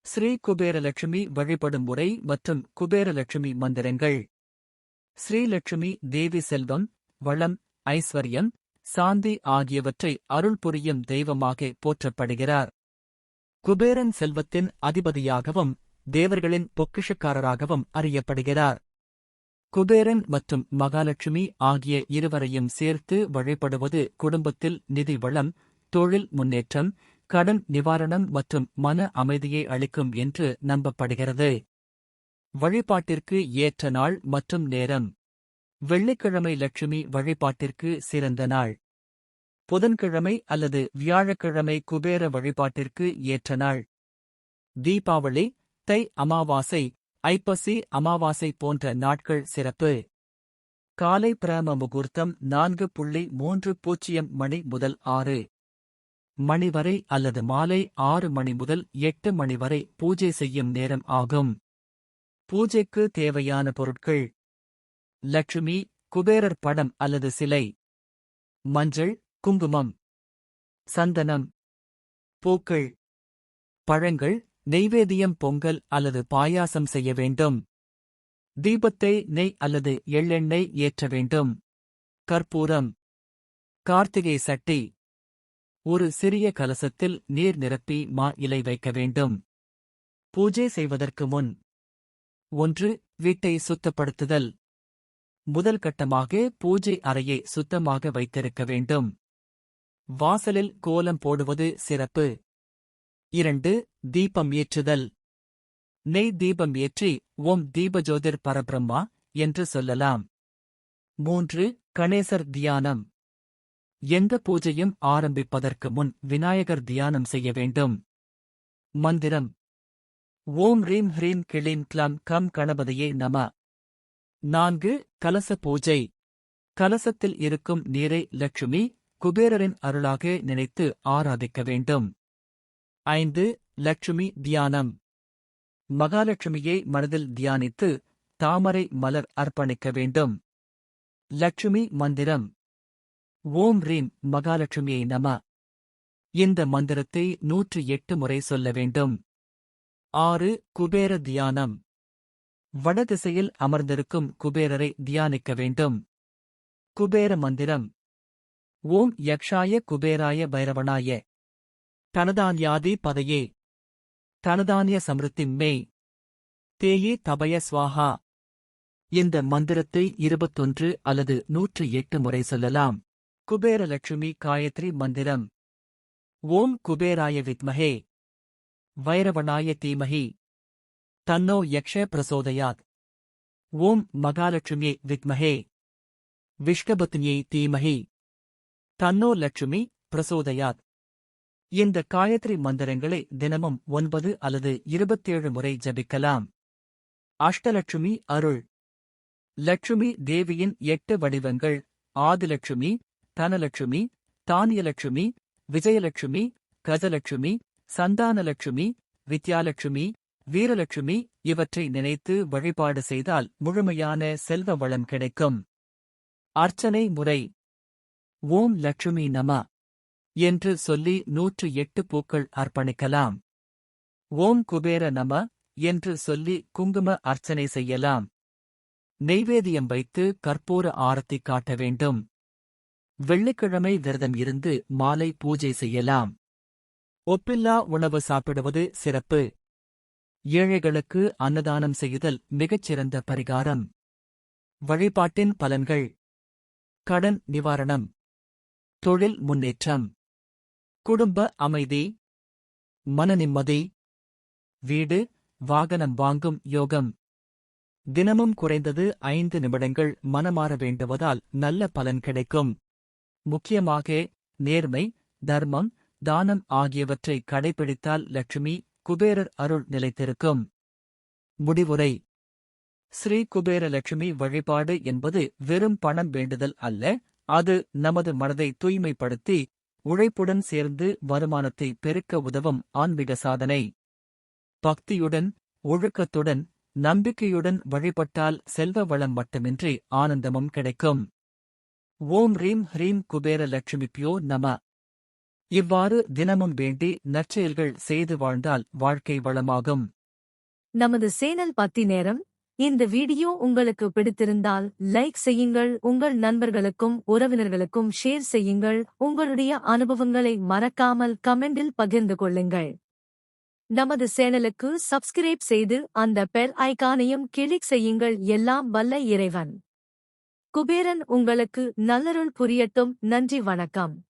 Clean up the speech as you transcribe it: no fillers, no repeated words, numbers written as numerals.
ஸ்ரீ குபேரலட்சுமி வழிபடும் முறை மற்றும் குபேரலட்சுமி மந்திரங்கள். ஸ்ரீலட்சுமி தேவி செல்வம், வளம், ஐஸ்வர்யம், சாந்தி ஆகியவற்றை அருள் புரியும் தெய்வமாக போற்றப்படுகிறார். குபேரன் செல்வத்தின் அதிபதியாகவும் தேவர்களின் பொக்கிஷக்காரராகவும் அறியப்படுகிறார். குபேரன் மற்றும் மகாலட்சுமி ஆகிய இருவரையும் சேர்த்து வழிபடுவது குடும்பத்தில் நிதி வளம், தொழில் முன்னேற்றம், கடன் நிவாரணம் மற்றும் மன அமைதியை அளிக்கும் என்று நம்பப்படுகிறது. வழிபாட்டிற்கு ஏற்ற நாள் மற்றும் நேரம். வெள்ளிக்கிழமை லட்சுமி வழிபாட்டிற்கு சிறந்த நாள். புதன்கிழமை அல்லது வியாழக்கிழமை குபேர வழிபாட்டிற்கு ஏற்ற நாள். தீபாவளி, தை அமாவாசை, ஐப்பசி அமாவாசை போன்ற நாட்கள் சிறப்பு. காலை பிரம முகூர்த்தம் 4:30 மணி முதல் 6 மணி வரை அல்லது மாலை 6 மணி முதல் 8 மணி வரை பூஜை செய்யும் நேரம் ஆகும். பூஜைக்கு தேவையான பொருட்கள்: லட்சுமி, குபேரர் படம் அல்லது சிலை, மஞ்சள், குங்குமம், சந்தனம், பூக்கள், பழங்கள், நெய்வேதியம், பொங்கல் அல்லது பாயாசம் செய்ய வேண்டும். தீபத்தை நெய் அல்லது எள்ளெண்ணெய் ஏற்ற வேண்டும். கற்பூரம், கார்த்திகை சட்டி, ஒரு சிறிய கலசத்தில் நீர் நிரப்பி மா இலை வைக்க வேண்டும். பூஜை செய்வதற்கு முன்: 1. வீட்டை சுத்தப்படுத்துதல். முதல் கட்டமாக பூஜை அறையை சுத்தமாக வைத்திருக்க வேண்டும். வாசலில் கோலம் போடுவது சிறப்பு. 2. தீபம் ஏற்றுதல். நெய் தீபம் ஏற்றி ஓம் தீபஜோதிர் பரபிரம்மா என்று சொல்லலாம். 3. கணேசர் தியானம். எந்த பூஜையும் ஆரம்பிப்பதற்கு முன் விநாயகர் தியானம் செய்ய வேண்டும். மந்திரம்: ஓம் ரீம் ஹ்ரீம் கிளீம் க்ளம் கம் கணபதியே நம. 4. கலச பூஜை. கலசத்தில் இருக்கும் நீரை லட்சுமி, குபேரரின் அருளாக நினைத்து ஆராதிக்க வேண்டும். 5. லட்சுமி தியானம். மகாலட்சுமியை மனதில் தியானித்து தாமரை மலர் அர்ப்பணிக்க வேண்டும். லட்சுமி மந்திரம்: ஓம் ரீம் மகாலட்சுமியை நம. இந்த மந்திரத்தை 108 முறை சொல்ல வேண்டும். 6. குபேர தியானம். வடதிசையில் அமர்ந்திருக்கும் குபேரரை தியானிக்க வேண்டும். குபேர மந்திரம்: ஓம் யக்ஷாய குபேராய பைரவனாய தனதான்யாதி பதையே தனதானிய சம்ருத்தி மே தேயே தபய ஸ்வாஹா. இந்த மந்திரத்தை 21 அல்லது 108 முறை சொல்லலாம். குபேரலட்சுமி காயத்ரி மந்திரம்: ஓம் குபேராய வித்மஹே வைரவனாய தீமஹி தன்னோ யக்ஷ பிரசோதயாத். ஓம் மகாலட்சுமியை வித்மஹே விஷ்கபத்னியை தீமஹி தன்னோ லட்சுமி பிரசோதயாத். இந்த காயத்ரி மந்திரங்களை தினமும் 9 அல்லது 27 முறை ஜபிக்கலாம். அஷ்டலட்சுமி அருள். லட்சுமி தேவியின் 8 வடிவங்கள்: ஆதிலட்சுமி, தனலட்சுமி, தானியலட்சுமி, விஜயலட்சுமி, கஜலட்சுமி, சந்தானலட்சுமி, வித்யாலட்சுமி, வீரலட்சுமி. இவற்றை நினைத்து வழிபாடு செய்தால் முழுமையான செல்வ வளம் கிடைக்கும். அர்ச்சனை முறை: ஓம் லட்சுமி நம என்று சொல்லி 108 பூக்கள் அர்ப்பணிக்கலாம். ஓம் குபேர நம என்று சொல்லி குங்கும அர்ச்சனை செய்யலாம். நெய்வேதியம் வைத்து கற்பூர ஆரத்தி காட்ட வேண்டும். வெள்ளிக்கிழமை விரதம் இருந்து மாலை பூஜை செய்யலாம். ஒப்பில்லா உணவு சாப்பிடுவது சிறப்பு. ஏழைகளுக்கு அன்னதானம் செய்தல் மிகச்சிறந்த பரிகாரம். வழிபாட்டின் பலன்கள்: கடன் நிவாரணம், தொழில் முன்னேற்றம், குடும்ப அமைதி, மன நிம்மதி, வீடு, வாகனம் வாங்கும் யோகம். தினமும் குறைந்தது 5 நிமிடங்கள் மனமாற வேண்டுவதால் நல்ல பலன் கிடைக்கும். முக்கியமாக நேர்மை, தர்மம், தானம் ஆகியவற்றை கடைபிடித்தால் லட்சுமி, குபேரர் அருள் நிலைத்திருக்கும். முடிவுரை: ஸ்ரீ குபேர லட்சுமி வழிபாடு என்பது வெறும் பணம் வேண்டுதல் அல்ல. அது நமது மனதை தூய்மைப்படுத்தி உழைப்புடன் சேர்ந்து வருமானத்தை பெருக்க உதவும் ஆன்மீக சாதனை. பக்தியுடன், ஒழுக்கத்துடன், நம்பிக்கையுடன் வழிபட்டால் செல்வ வளம் மட்டுமின்றி ஆனந்தமும் கிடைக்கும். ஓம் ரீம் ஹ்ரீம் குபேர லட்சுமிப்யோ நம. இவ்வாறு தினமும் வேண்டி நற்செயல்கள் செய்து வாழ்ந்தால் வாழ்க்கை வளமாகும். நமது சேனல் பத்தி நேரம். இந்த வீடியோ உங்களுக்கு பிடித்திருந்தால் லைக் செய்யுங்கள், உங்கள் நண்பர்களுக்கும் உறவினர்களுக்கும் ஷேர் செய்யுங்கள், உங்களுடைய அனுபவங்களை மறக்காமல் கமெண்டில் பகிர்ந்து கொள்ளுங்கள். நமது சேனலுக்கு சப்ஸ்கிரைப் செய்து அந்த பெல் ஐகானையும் கிளிக் செய்யுங்கள். எல்லாம் வல்ல இறைவன் குபேரன் உங்களுக்கு நல்லருள் புரியட்டும். நன்றி, வணக்கம்.